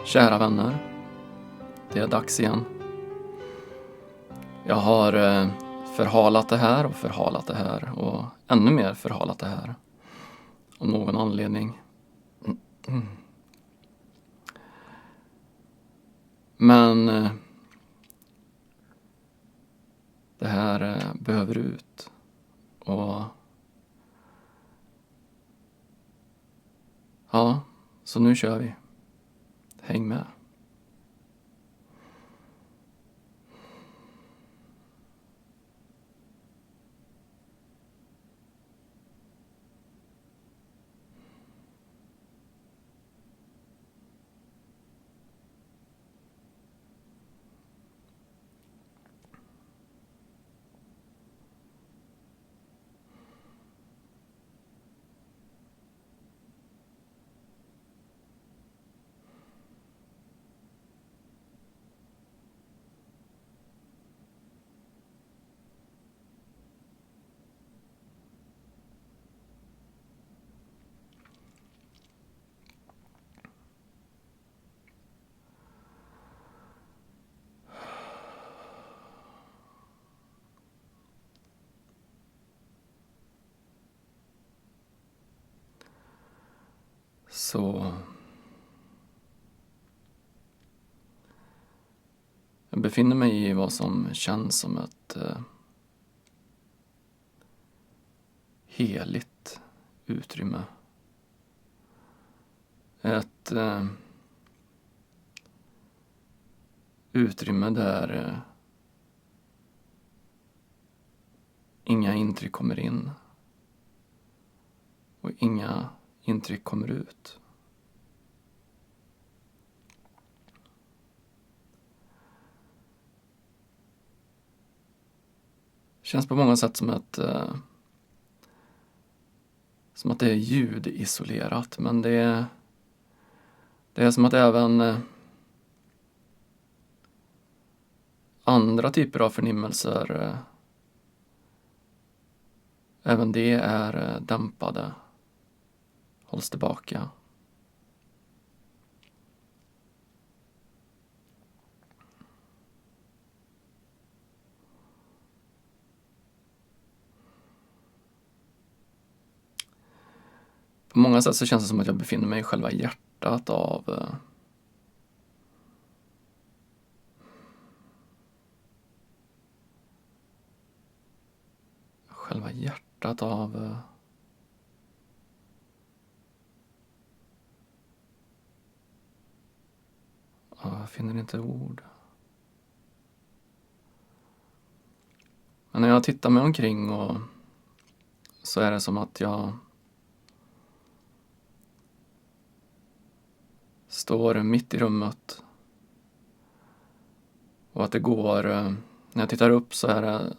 Kära vänner, det är dags igen. Jag har förhalat det här och förhalat det här och ännu mer förhalat det här. Av någon anledning. Men det här behöver ut. Och ja, så nu kör vi. Häng med. Så jag befinner mig i vad som känns som ett heligt utrymme. Ett utrymme där inga intryck kommer in och inga intryck kommer ut. Känns på många sätt som att det är ljudisolerat, men det är som att även andra typer av förnimmelser, även det är dämpade, hålls tillbaka. På många sätt så känns det som att jag befinner mig i själva hjärtat av jag finner inte ord. Men när jag tittar mig omkring så är det som att jag står mitt i rummet. Och att det går, när jag tittar upp så är det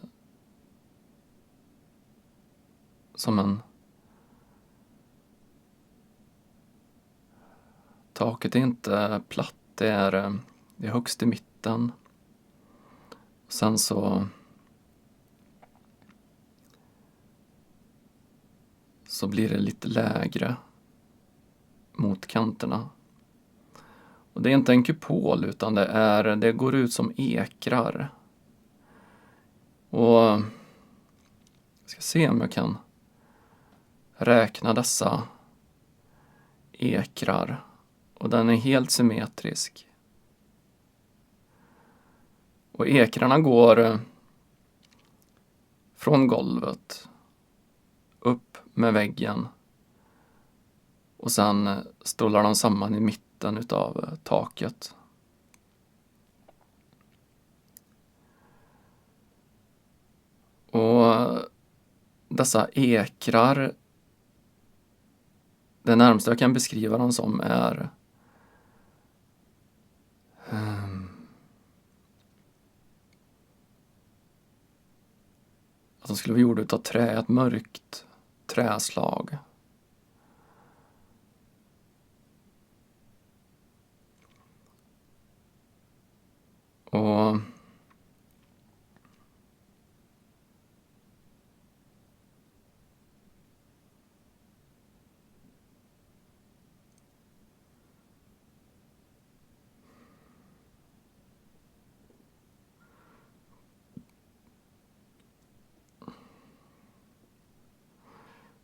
som taket är inte platt, det är högst i mitten. Sen så blir det lite lägre mot kanterna. Och det är inte en kupol, utan det går ut som ekrar. Och jag ska se om jag kan räkna dessa ekrar. Och den är helt symmetrisk. Och ekrarna går från golvet upp med väggen. Och sen strålar de samman i mitten utav taket. Och dessa ekrar, det närmaste jag kan beskriva dem som är att de skulle vara gjorda utav trä, ett mörkt träslag. Och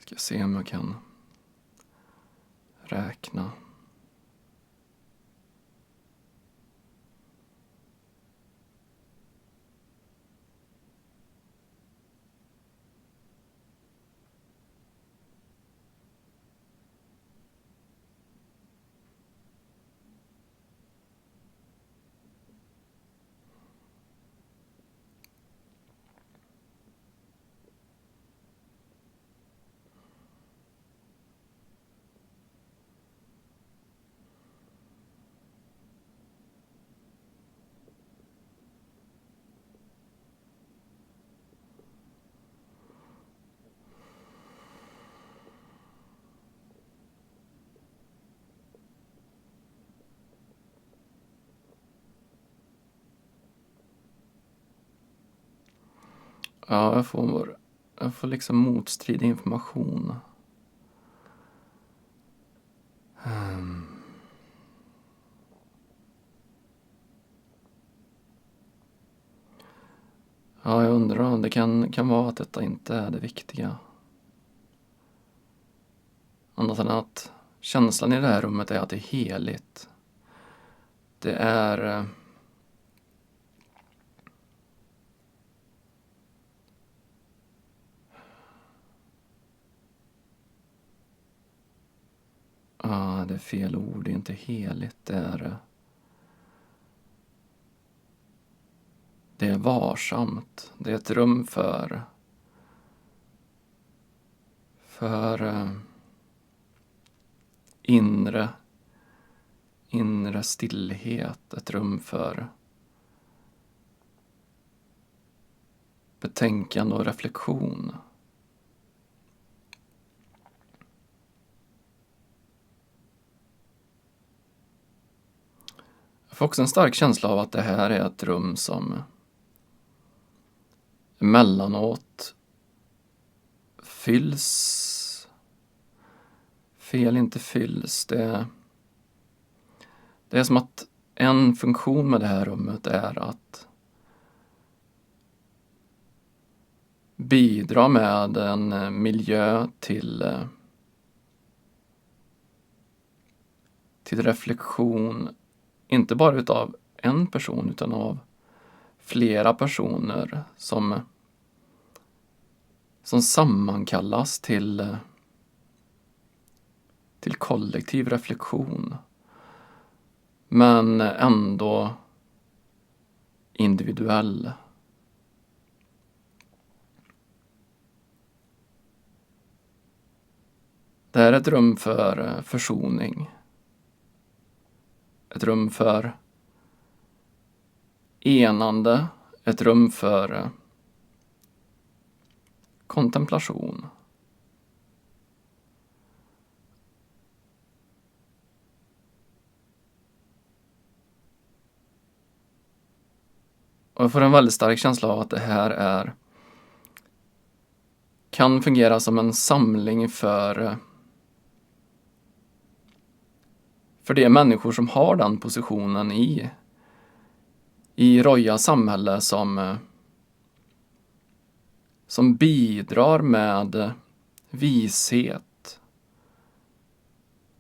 Ska se om jag kan räkna. Ja, jag får liksom motstridig information. Ja, jag undrar om det kan vara att detta inte är det viktiga. Annat än att känslan i det här rummet är att det är heligt. Det är... det är fel ord, det är inte heligt, det är varsamt. Det är ett rum för inre stillhet, ett rum för betänkande och reflektion. Jag får också en stark känsla av att det här är ett rum som emellanåt fylls. Inte fylls. Det är som att en funktion med det här rummet är att bidra med en miljö till reflektion, inte bara utav en person utan av flera personer som sammankallas till kollektiv reflektion, men ändå individuell. Det här är ett rum för försoning. Ett rum för enande. Ett rum för kontemplation. Och jag får en väldigt stark känsla av att det här kan fungera som en samling för de människor som har den positionen i Roja samhälle som bidrar med vishet,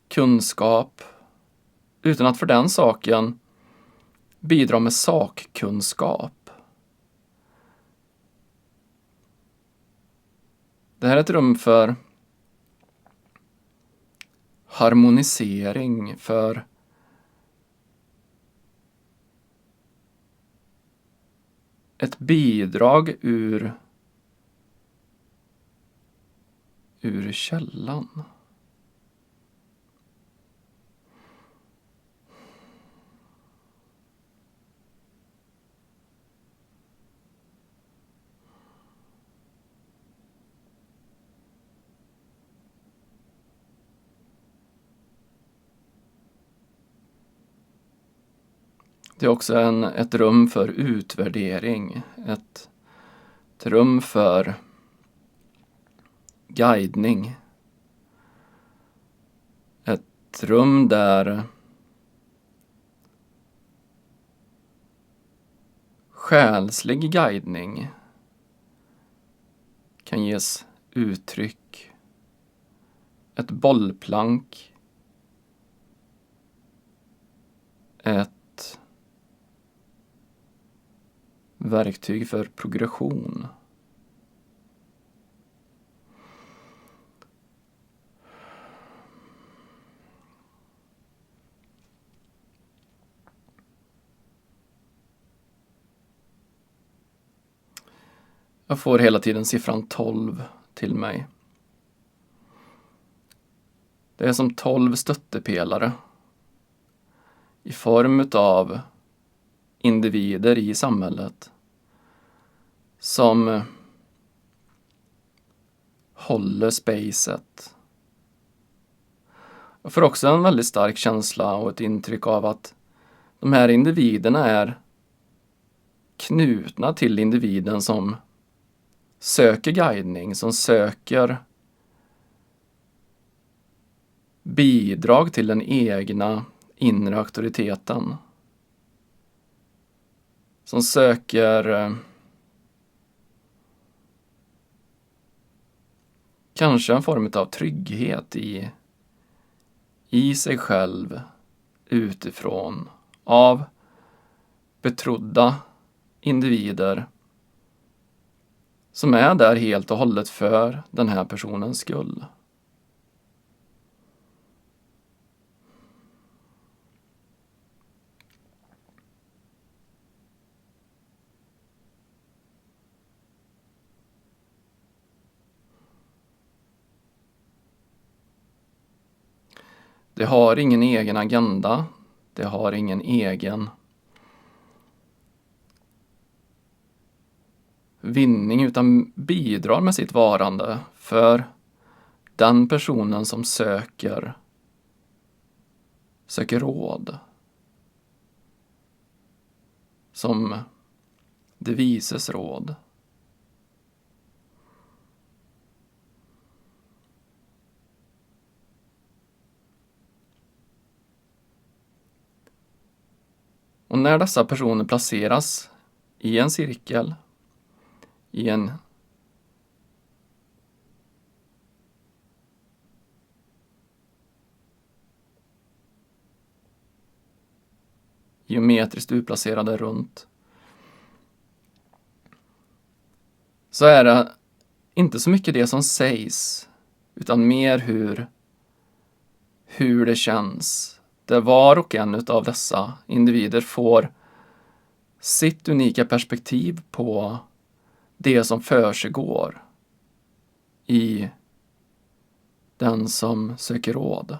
kunskap, utan att för den saken bidra med sakkunskap. Det här är ett rum för harmonisering, för ett bidrag ur källan. Det är också ett rum för utvärdering, ett rum för guidning. Ett rum där själslig guidning kan ges uttryck ett bollplank, ett verktyg för progression. Jag får hela tiden siffran 12 till mig. Det är som 12 stöttepelare i form av individer i samhället som håller spacet. Jag får också en väldigt stark känsla och ett intryck av att de här individerna är knutna till individen som söker guidning, som söker bidrag till den egna inre auktoriteten. Som söker kanske en form av trygghet i sig själv utifrån av betrodda individer som är där helt och hållet för den här personens skull. Det har ingen egen agenda. Det har ingen egen vinning utan bidrar med sitt varande för den personen som söker råd. Som det vises råd. Och när dessa personer placeras i en cirkel, i en geometriskt utplacerade runt, så är det inte så mycket det som sägs, utan mer hur det känns. Där var och en av dessa individer får sitt unika perspektiv på det som försiggår i den som söker råd.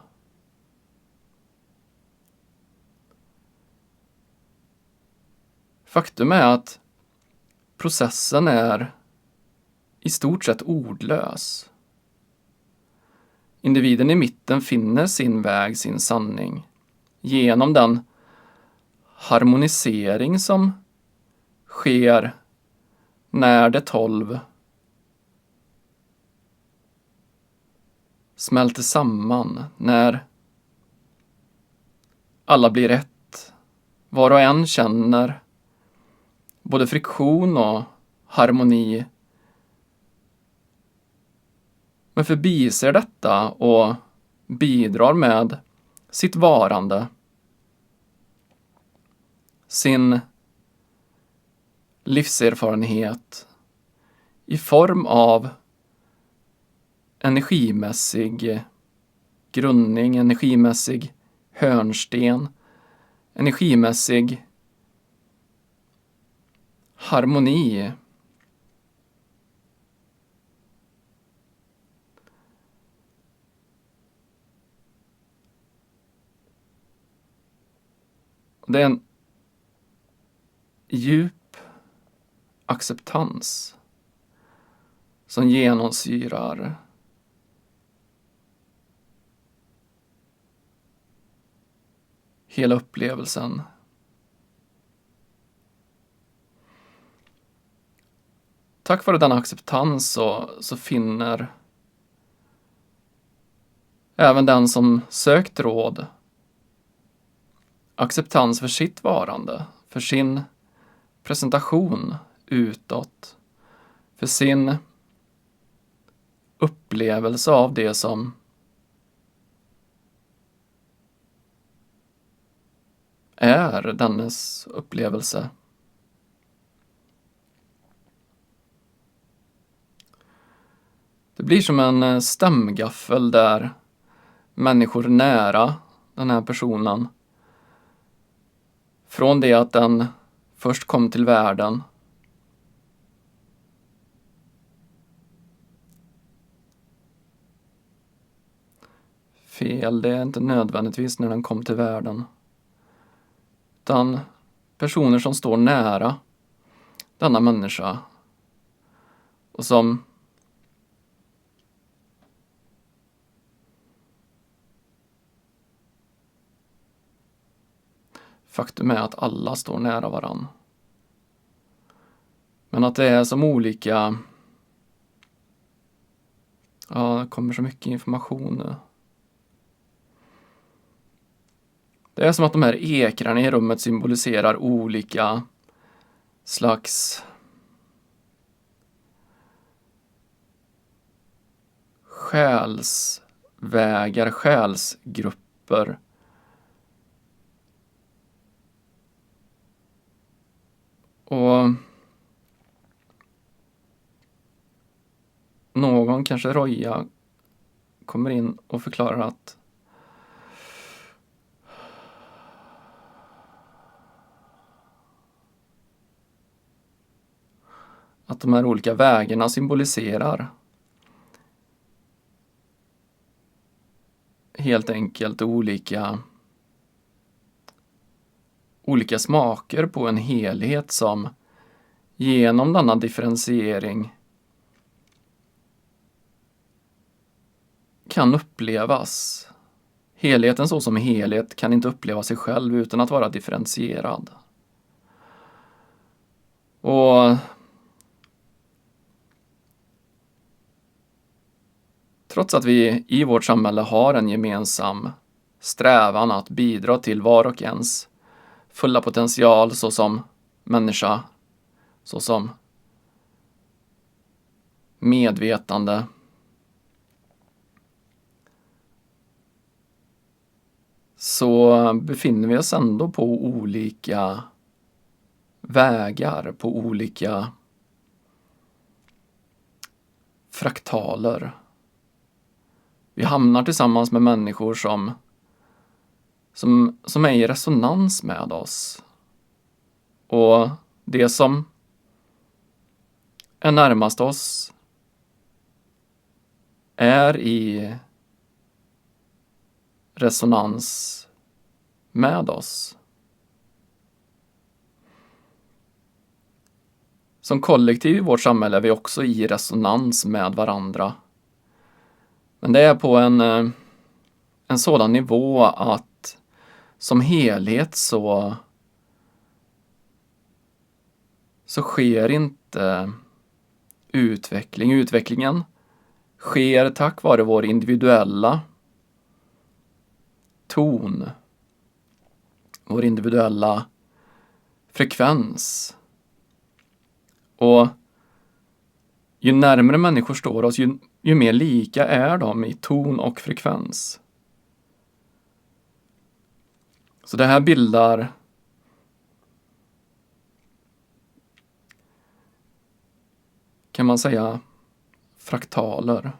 Faktum är att processen är i stort sett ordlös. Individen i mitten finner sin väg, sin sanning, genom den harmonisering som sker när de 12 smälter samman, när alla blir ett. Var och en känner både friktion och harmoni, men förbiser detta och bidrar med sitt varande, sin livserfarenhet i form av energimässig grundning, energimässig hörnsten, energimässig harmoni. Det är en djup acceptans som genomsyrar hela upplevelsen. Tack vare denna acceptans så finner även den som sökt råd acceptans för sitt varande, för sin presentation utåt, för sin upplevelse av det som är dennes upplevelse. Det blir som en stämgaffel där människor nära den här personen, från det att den först kom till världen, fel, det är inte nödvändigtvis när den kom till världen, utan personer som står nära denna människa och som faktum är att alla står nära varann. Men att det är som olika... Ja, det kommer så mycket information nu. Det är som att de här ekrarna i rummet symboliserar olika slags själsvägar, själsgrupper. Och någon, kanske Roja, kommer in och förklarar att de här olika vägarna symboliserar helt enkelt olika smaker på en helhet som genom denna differentiering kan upplevas. Helheten så som helhet kan inte uppleva sig själv utan att vara differentierad. Och trots att vi i vårt samhälle har en gemensam strävan att bidra till var och ens fulla potential såsom människa, såsom medvetande, så befinner vi oss ändå på olika vägar, på olika fraktaler. Vi hamnar tillsammans med människor som är i resonans med oss. Och det som är närmast oss är i resonans med oss. Som kollektiv i vårt samhälle är vi också i resonans med varandra. Men det är på en sådan nivå att som helhet så sker inte utveckling. Utvecklingen sker tack vare vår individuella ton, vår individuella frekvens. Och ju närmare människor står oss, ju mer lika är de i ton och frekvens. Så det här bildar kan man säga fraktaler.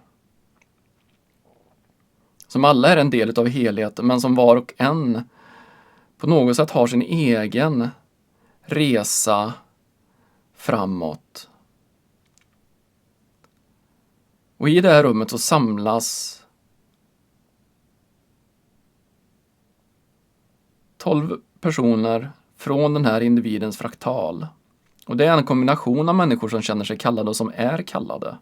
Som alla är en del av helheten, men som var och en på något sätt har sin egen resa framåt. Och i det här rummet så samlas 12 personer från den här individens fraktal. Och det är en kombination av människor som känner sig kallade och som är kallade.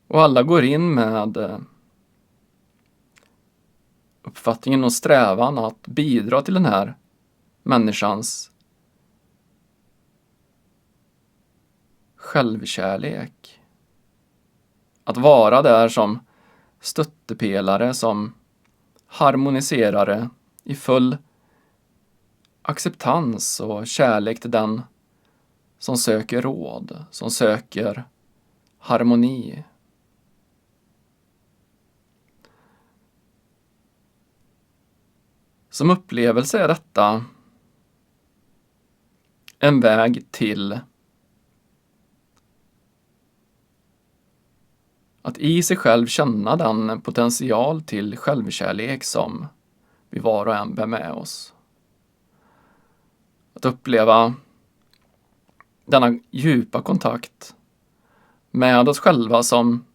Och alla går in med uppfattningen och strävan att bidra till den här människans självkärlek. Att vara där som stöttepelare, som harmoniserare i full acceptans och kärlek till den som söker råd, som söker harmoni. Som upplevelse är detta en väg till att i sig själv känna den potential till självkärlek som vi var och en bär med oss. Att uppleva denna djupa kontakt med oss själva som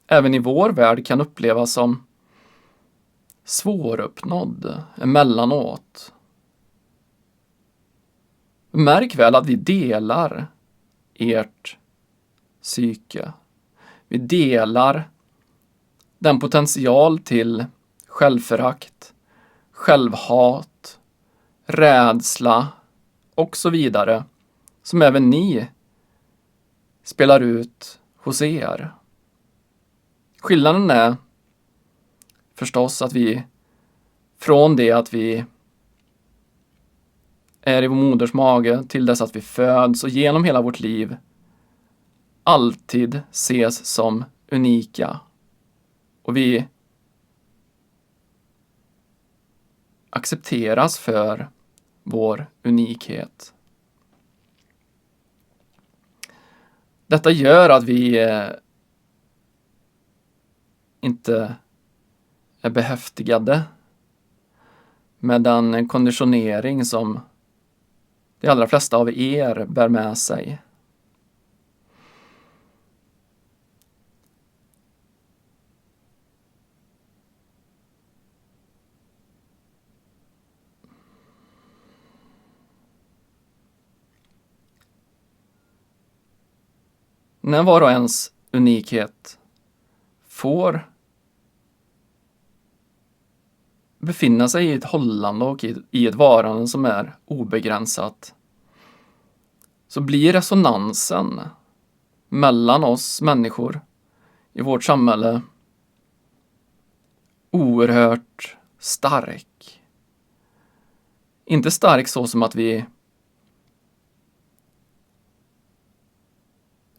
även i vår värld kan upplevas som svåruppnådd emellanåt. Märk väl att vi delar ert psyke. Vi delar den potential till självförakt, självhat, rädsla och så vidare som även ni spelar ut hos er. Skillnaden är förstås att vi från det att vi är i vår moders mage till dess att vi föds och genom hela vårt liv alltid ses som unika. Och vi accepteras för vår unikhet. Detta gör att vi inte är behäftigade med den konditionering som de allra flesta av er bär med sig. När var och ens unikhet får befinna sig i ett hållande och i ett varande som är obegränsat, så blir resonansen mellan oss människor i vårt samhälle oerhört stark. Inte stark så som att vi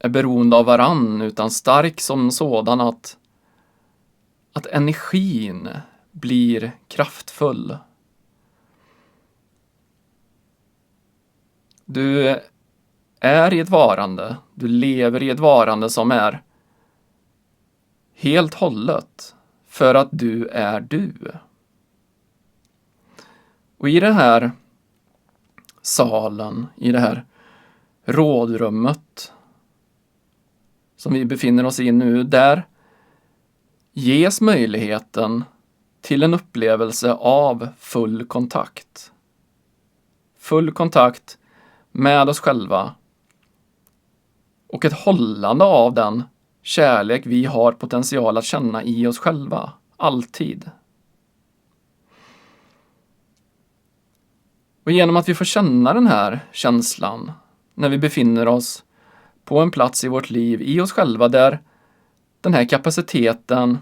är beroende av varann, utan stark som sådan att energin blir kraftfull. Du är i ett varande, du lever i ett varande som är helt hållet för att du är du. Och i den här salen, i det här rådrummet som vi befinner oss i nu, där ges möjligheten till en upplevelse av full kontakt. Full kontakt med oss själva och ett hållande av den kärlek vi har potential att känna i oss själva, alltid. Och genom att vi får känna den här känslan när vi befinner oss på en plats i vårt liv, i oss själva, där den här kapaciteten,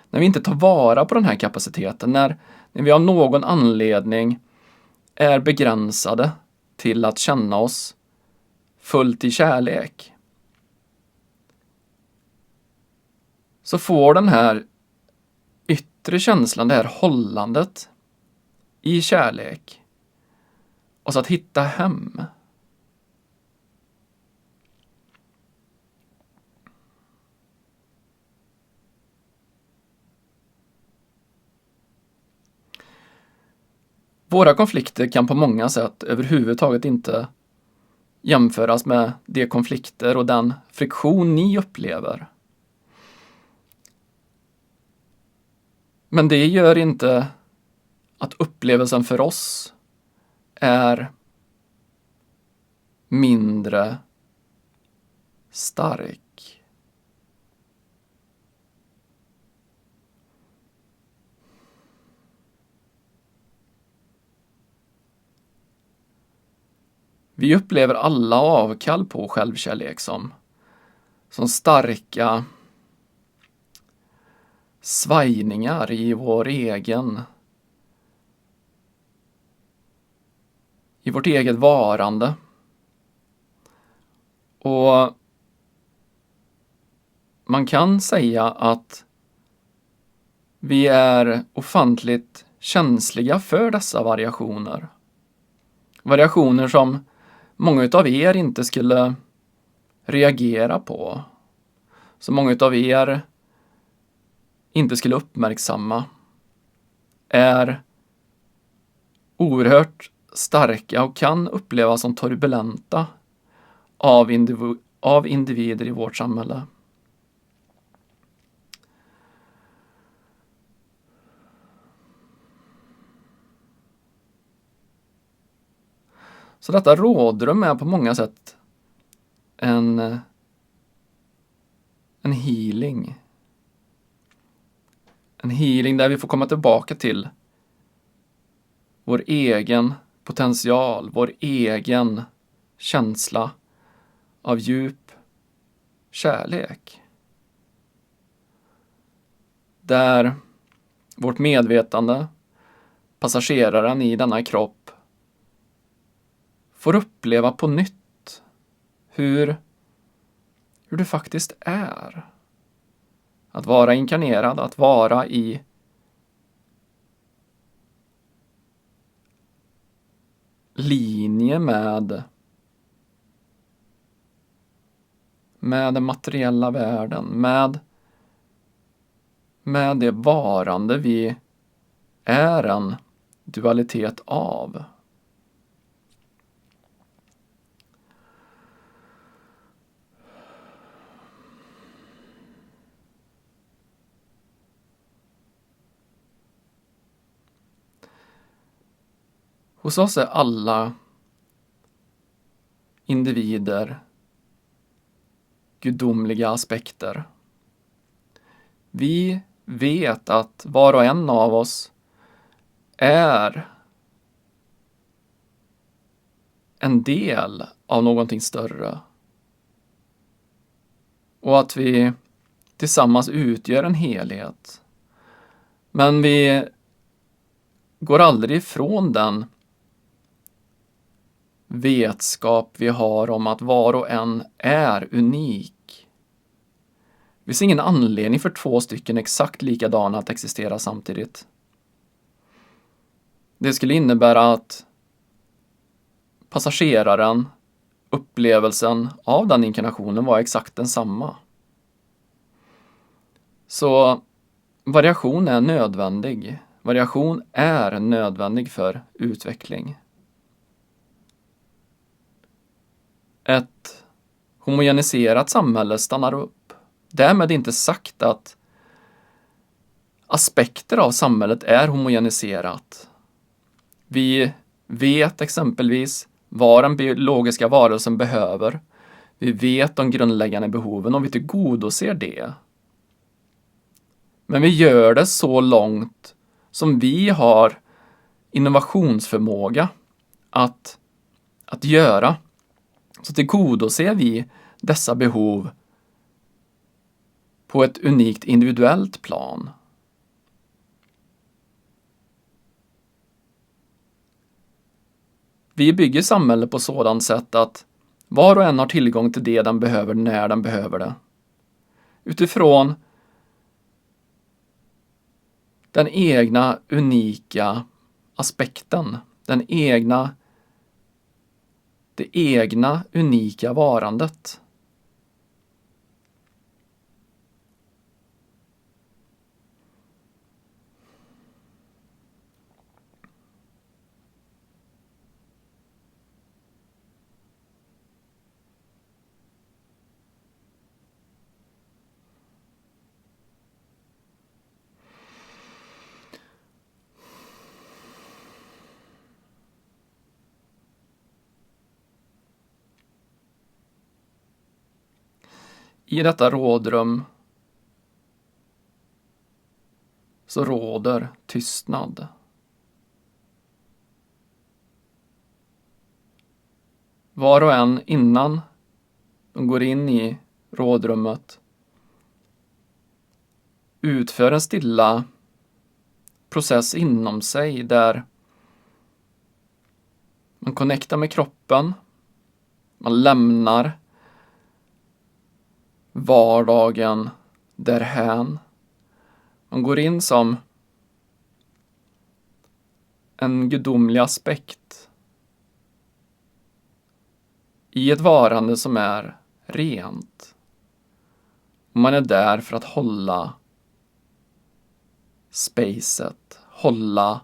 när vi inte tar vara på den här kapaciteten, när vi av någon anledning är begränsade till att känna oss fullt i kärlek, så får den här yttre känslan, det här hållandet i kärlek, oss att hitta hem. Våra konflikter kan på många sätt överhuvudtaget inte jämföras med de konflikter och den friktion ni upplever. Men det gör inte att upplevelsen för oss är mindre stark. Vi upplever alla avkall på självkärlek som starka svajningar i i vårt eget varande. Och man kan säga att vi är ofantligt känsliga för dessa variationer. Variationer som många av er inte skulle reagera på. Som många av er inte skulle uppmärksamma. Är oerhört starka och kan upplevas som turbulenta av individer i vårt samhälle. Så detta rådrum är på många sätt en healing. En healing där vi får komma tillbaka till vår egen potential, vår egen känsla av djup kärlek. Där vårt medvetande, passageraren i denna kropp, får uppleva på nytt hur det faktiskt är. Att vara inkarnerad, att vara i linje med den materiella världen, med det varande vi är en dualitet av. Hos oss är alla individer gudomliga aspekter. Vi vet att var och en av oss är en del av någonting större. Och att vi tillsammans utgör en helhet. Men vi går aldrig ifrån den vetskap vi har om att var och en är unik. Det finns ingen anledning för två stycken exakt likadana att existera samtidigt. Det skulle innebära att passageraren, upplevelsen av den inkarnationen var exakt densamma. Så variation är nödvändig. Variation är nödvändig för utveckling. Ett homogeniserat samhälle stannar upp. Därmed inte sagt att aspekter av samhället är homogeniserat. Vi vet exempelvis vad den biologiska varelsen behöver. Vi vet de grundläggande behoven och vi tillgodoser det. Men vi gör det så långt som vi har innovationsförmåga att göra. Så tillgodoser vi dessa behov på ett unikt individuellt plan. Vi bygger samhället på sådant sätt att var och en har tillgång till det den behöver när den behöver det. Utifrån den egna unika aspekten, det egna unika varandet. I detta rådrum så råder tystnad. Var och en innan de går in i rådrummet utför en stilla process inom sig där Man connectar med kroppen. Man lämnar vardagen därhän. Man går in som en gudomlig aspekt i ett varande som är rent. Man är där för att hålla spacet, hålla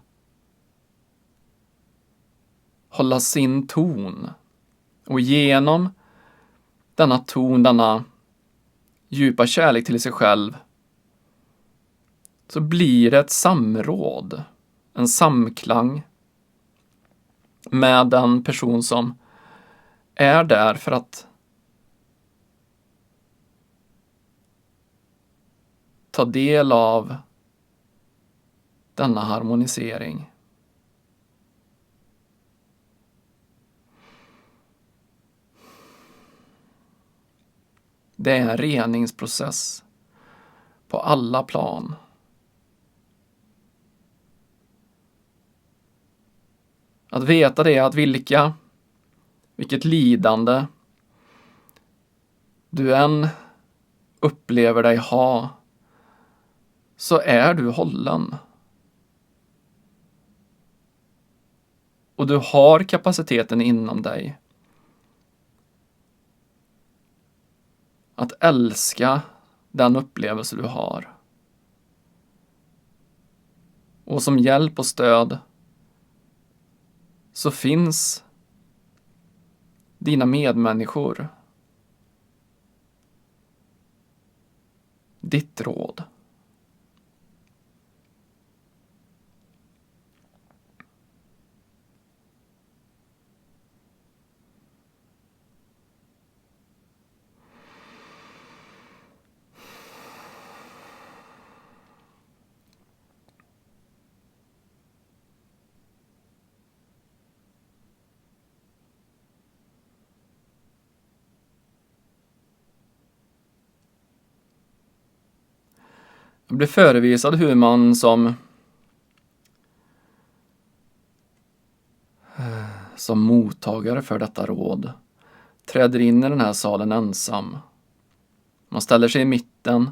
sin ton. Och genom denna ton, denna djupa kärlek till sig själv, så blir det ett samråd, en samklang med den person som är där för att ta del av denna harmonisering. Det är en reningsprocess på alla plan. Att veta det, att vilket lidande du än upplever dig ha, så är du hållen. Och du har kapaciteten inom dig att älska den upplevelse du har. Och som hjälp och stöd så finns dina medmänniskor. Ditt råd. Jag blev förevisad hur man som mottagare för detta råd träder in i den här salen ensam. Man ställer sig i mitten.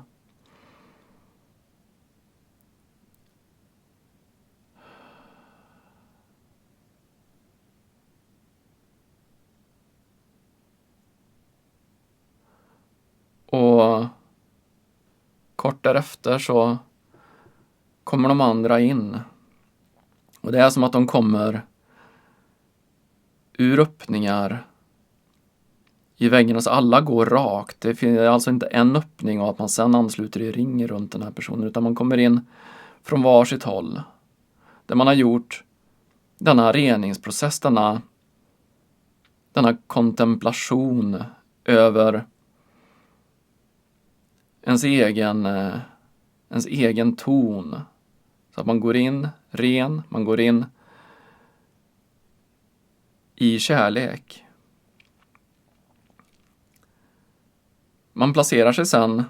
Och kort därefter så kommer de andra in. Och det är som att de kommer ur öppningar i väggarna, så alla går rakt. Det finns alltså inte en öppning och att man sen ansluter i ring runt den här personen, utan man kommer in från varsitt håll. Där man har gjort denna reningsprocess, denna kontemplation över ens egen ton. Så att man går in ren, man går in i kärlek. Man placerar sig sen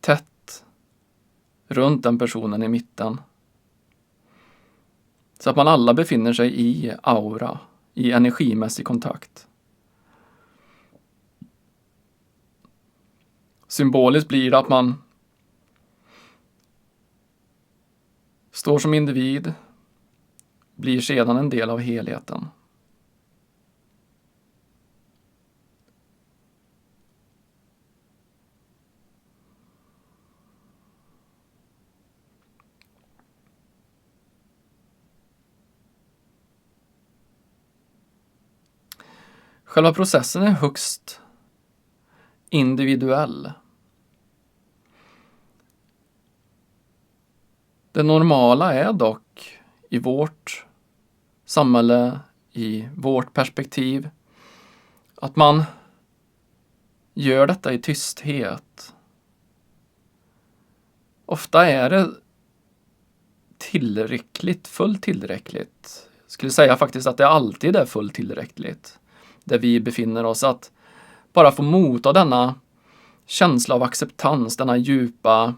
tätt runt den personen i mitten. Så att man alla befinner sig i aura, i energimässig kontakt. Symboliskt blir det att man står som individ, blir sedan en del av helheten. Själva processen är högst individuell. Det normala är dock i vårt samhälle, i vårt perspektiv, att man gör detta i tysthet. Ofta är det fullt tillräckligt. Jag skulle säga faktiskt att det alltid är fullt tillräckligt. Där vi befinner oss, att bara få motta denna känsla av acceptans, denna djupa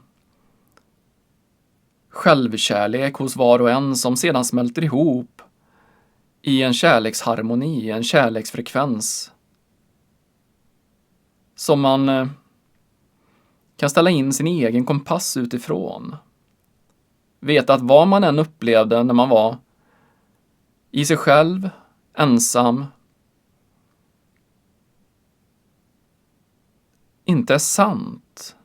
självkärlek hos var och en som sedan smälter ihop i en kärleksharmoni, en kärleksfrekvens som man kan ställa in sin egen kompass utifrån. Veta att vad man än upplevde när man var i sig själv, ensam, inte är sant.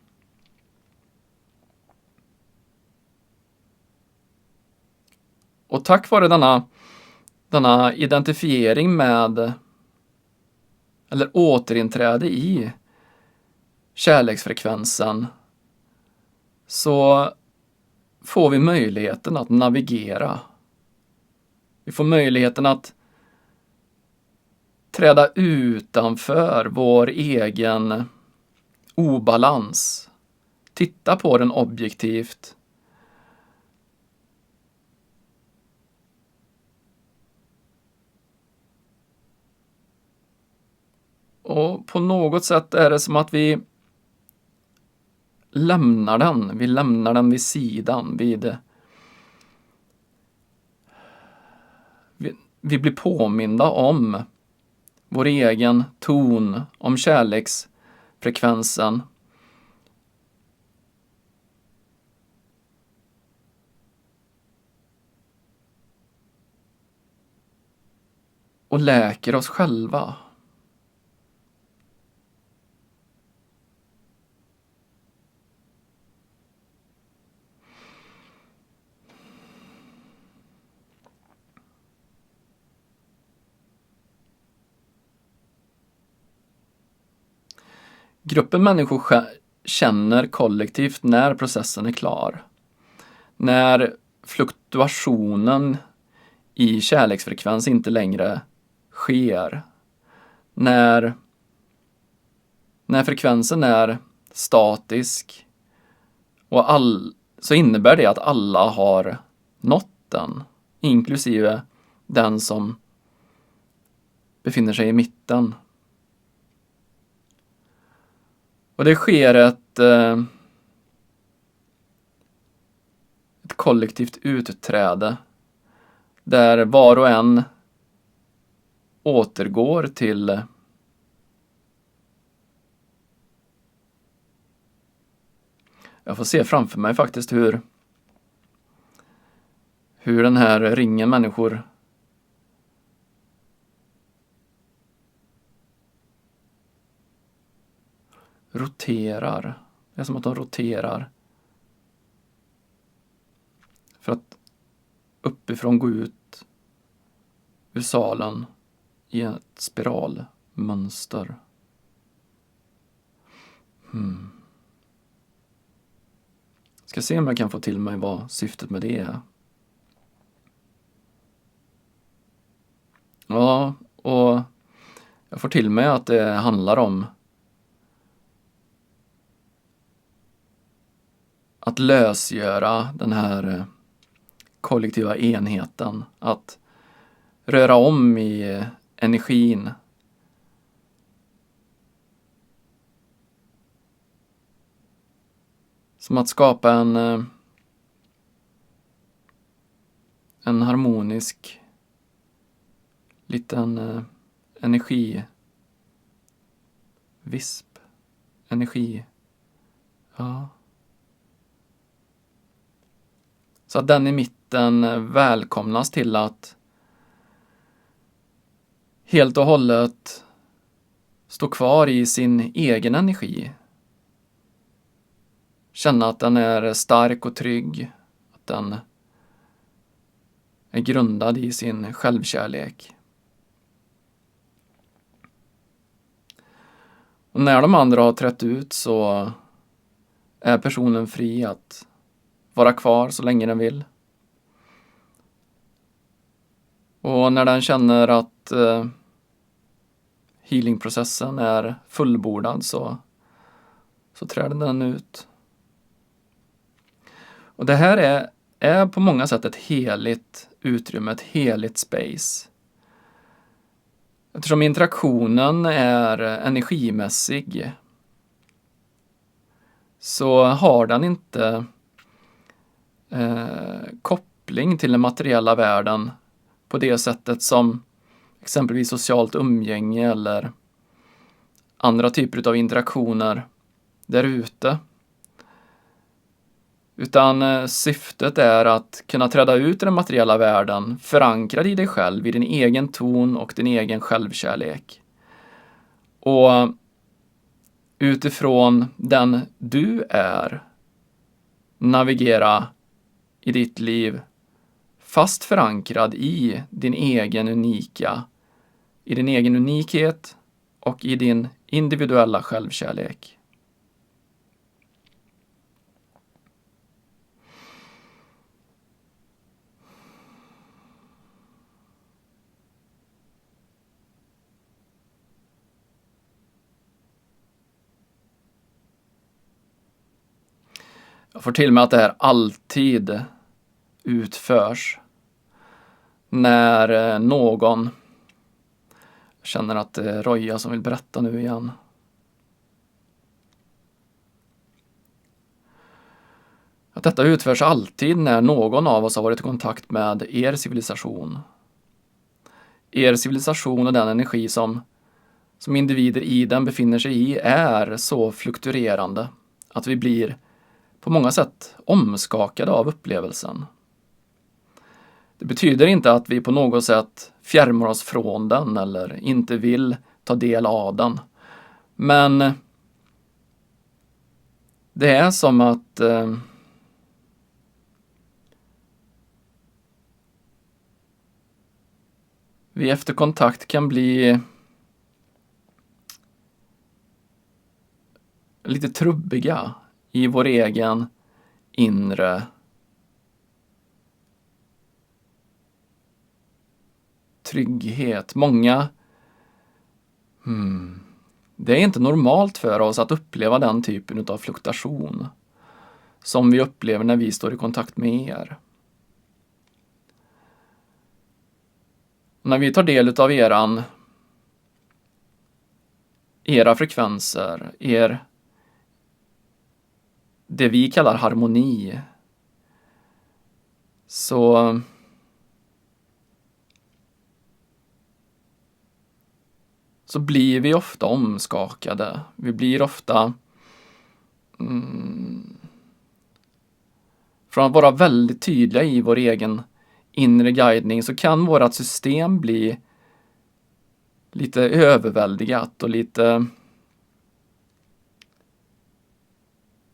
Och tack vare denna identifiering med, eller återinträde i kärleksfrekvensen, så får vi möjligheten att navigera. Vi får möjligheten att träda utanför vår egen obalans. Titta på den objektivt. Och på något sätt är det som att vi lämnar den. Vi lämnar den vid sidan. Vi blir påminda om vår egen ton, om kärleksfrekvensen. Och läker oss själva. Gruppen människor känner kollektivt när processen är klar. När fluktuationen i kärleksfrekvens inte längre sker. När frekvensen är statisk och så innebär det att alla har nått den, inklusive den som befinner sig i mitten. Och det sker ett kollektivt utträde där var och en återgår till jag får se framför mig faktiskt hur den här ringen människor roterar. Det är som att de roterar för att uppifrån gå ut ur salen i ett spiralmönster. Ska se om jag kan få till mig vad syftet med det är. Ja, och jag får till mig att det handlar om att lösgöra den här kollektiva enheten. Att röra om i energin. Som att skapa en harmonisk liten energivisp. Ja. Så att den i mitten välkomnas till att helt och hållet stå kvar i sin egen energi. Känna att den är stark och trygg. Att den är grundad i sin självkärlek. Och när de andra har trätt ut så är personen fri att vara kvar så länge den vill. Och när den känner att healingprocessen är fullbordad så träder den ut. Och det här är på många sätt ett heligt utrymme, ett heligt space. Eftersom interaktionen är energimässig så har den inte koppling till den materiella världen på det sättet som exempelvis socialt umgänge eller andra typer av interaktioner där ute. Utan syftet är att kunna träda ut i den materiella världen, förankrad i dig själv, i din egen ton och din egen självkärlek. Och utifrån den du är, navigera i ditt liv fast förankrad i din egen unikhet och i din individuella självkärlek. Jag får till mig att det här alltid utförs när någon känner att det är Roja som vill berätta nu igen. Att detta utförs alltid när någon av oss har varit i kontakt med er civilisation. Er civilisation och den energi som individer i den befinner sig i är så fluktuerande att vi blir på många sätt omskakade av upplevelsen. Det betyder inte att vi på något sätt fjärmar oss från den eller inte vill ta del av den. Men det är som att vi efter kontakt kan bli lite trubbiga i vår egen inre trygghet. Det är inte normalt för oss att uppleva den typen av fluktuation som vi upplever när vi står i kontakt med er. När vi tar del av era frekvenser, det vi kallar harmoni, så blir vi ofta omskakade. Vi blir ofta från att vara väldigt tydliga i vår egen inre guidning så kan vårt system bli lite överväldigat och lite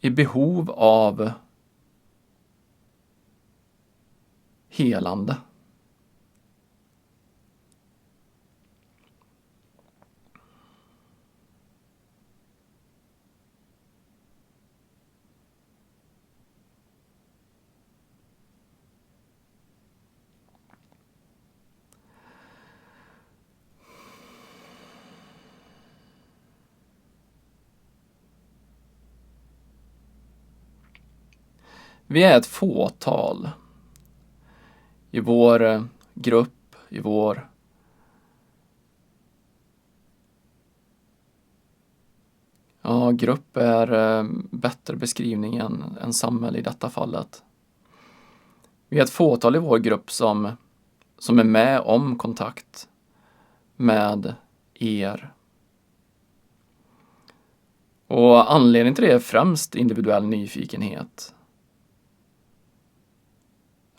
i behov av helande. Vi är ett fåtal i vår grupp, i vår grupp är bättre beskrivning än samhälle i detta fallet. Vi är ett fåtal i vår grupp som är med om kontakt med er. Och anledningen till det är främst individuell nyfikenhet.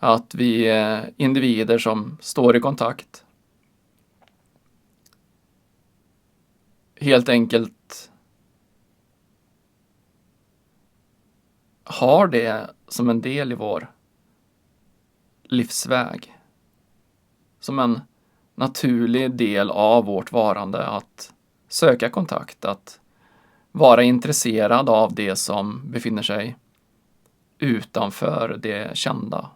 Att vi är individer som står i kontakt helt enkelt har det som en del i vår livsväg. Som en naturlig del av vårt varande att söka kontakt, att vara intresserad av det som befinner sig utanför det kända.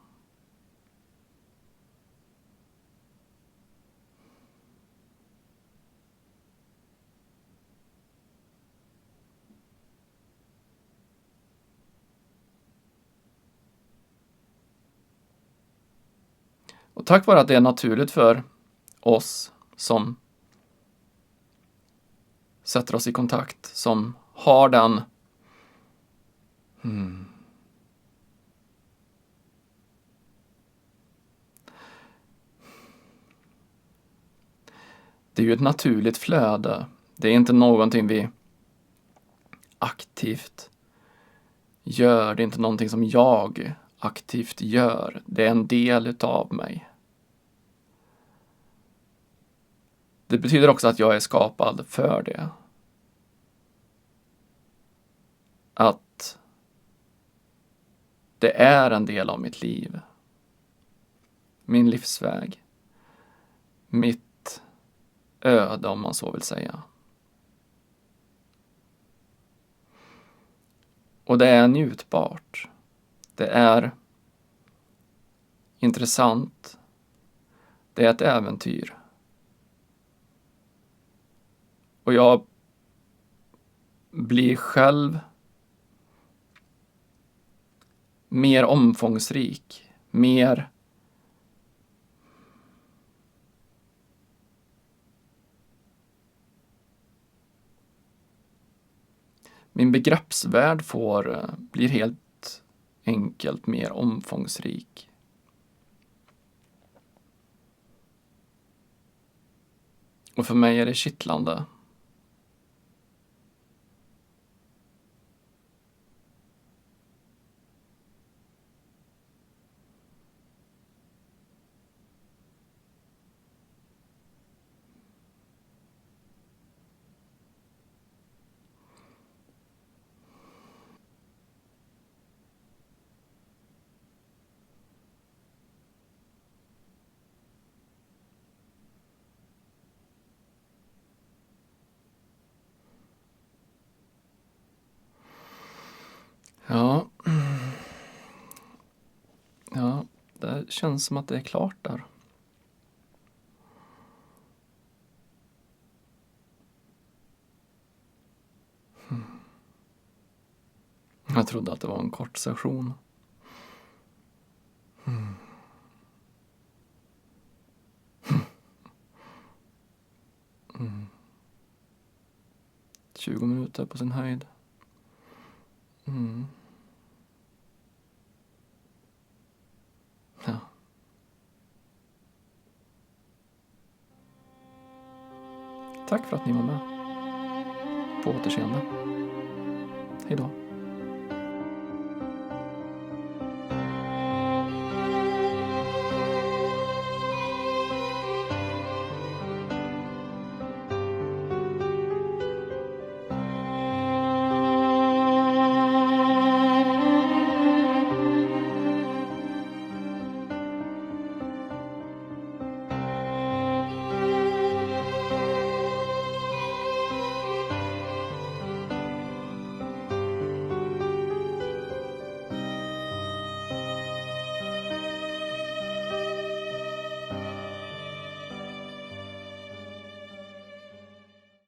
Och tack vare att det är naturligt för oss som sätter oss i kontakt, som har den Det är ju ett naturligt flöde. Det är inte någonting vi aktivt gör. Det är inte någonting som jag aktivt gör. Det är en del utav mig. Det betyder också att jag är skapad för det. Att det är en del av mitt liv. Min livsväg. Mitt öde, om man så vill säga. Och det är njutbart. Det är intressant. Det är ett äventyr. Och jag blir själv mer omfångsrik, mer min begreppsvärld blir helt enkelt mer omfångsrik. Och för mig är det kittlande. Ja. Ja, det känns som att det är klart där. Jag trodde att det var en kort session. 20 minuter på sin höjd. Ja. Tack för att ni var med. På återseende. Hej då.